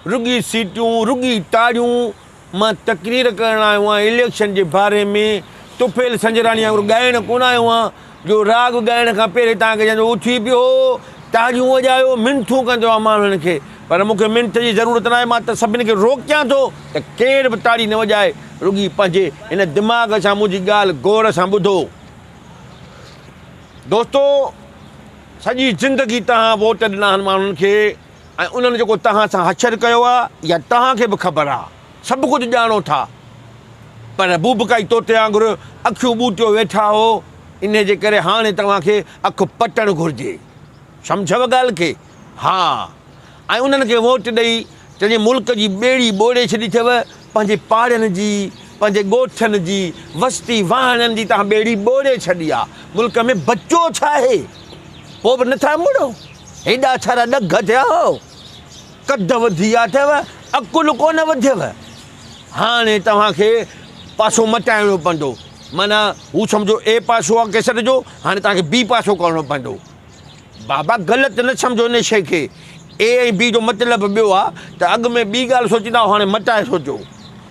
रुगी सीटियूं रुगी ताड़ियूं मां तकरीर करण आयो आहियां इलेक्शन जे बारे में तुफेल संजराणी वांगुरु ॻाइण कोन आयो आहियां जो राग ॻाइण खां पहिरीं तव्हांखे चवंदो उथी पियो ताड़ियूं वॼायो मिंथूं कंदो आहे माण्हुनि खे पर मूंखे मिंथ जी ज़रूरत न आहे मां त सभिनी खे रोकियां थो त केर बि ताड़ी न वॼाए रुगी पंहिंजे हिन दिमाग़ सां मुंहिंजी ॻाल्हि गौर सां ॿुधो दोस्तो सॼी ज़िंदगी तव्हां वोट ॾिना आहिनि माण्हुनि खे ऐं उन्हनि जेको तव्हां सां हशर कयो आहे या तव्हांखे बि ख़बर आहे सभु कुझु ॼाणो था पर बूबकाई तोते वांगुरु अखियूं ॿूटियो वेठा हो इन जे करे हाणे तव्हांखे अखि पटणु घुरिजे सम्झव ॻाल्हि खे हा ऐं उन्हनि खे वोट ॾेई चइजे मुल्क जी ॿेड़ी ॿोड़े छॾी अथव पंहिंजे पाड़नि जी पंहिंजे ॻोठनि जी वस्ती वाहणनि जी तव्हां ॿेड़ी ॿोड़े छॾी आहे मुल्क में बचो छा आहे पोइ बि नथा मुड़ो हेॾा सारा ॾघ थिया हो कद वधी विया अथव अकुलु कोन वधियव हाणे तव्हांखे पासो मटाइणो पवंदो माना हू सम्झो ए पासो आहे केसर जो हाणे तव्हांखे बी पासो करिणो पवंदो बाबा ग़लति न सम्झो इन शइ खे ए ऐं बी जो मतिलबु ॿियो आहे त अॻु में ॿी ॻाल्हि सोचींदा हुओ हाणे मटाए सोचो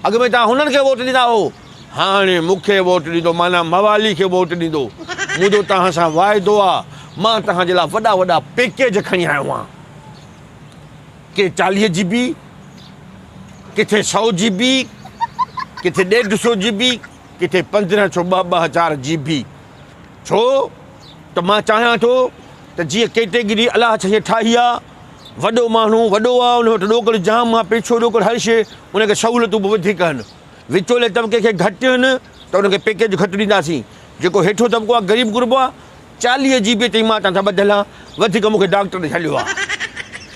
अॻु में तव्हां हुननि खे वोट ॾींदा हो हाणे मूंखे वोट ॾींदो माना मवाली खे वोट ॾींदो मुंहिंजो तव्हां सां वाइदो आहे मां तव्हांजे लाइ वॾा वॾा पैकेज खणी आयो आहियां के 40 GB किथे 100 GB किथे 150 GB किथे 1500 GB छो त मां चाहियां थो त जीअं कैटेगरी अलाह छा ठाही आहे वॾो माण्हू वॾो आहे उन वटि ॾोकड़ जाम आहे पेछो ॾोकड़ हर शइ उनखे सहूलियतूं बि वधीक आहिनि विचोले तबिके खे घटि आहिनि त उनखे पैकेज घटि ॾींदासीं जेको हेठो तबिको आहे ग़रीब गुरबो आहे 40 GB ताईं मां तव्हां सां ॿधियलु आहियां वधीक मूंखे डॉक्टर छॾियो आहे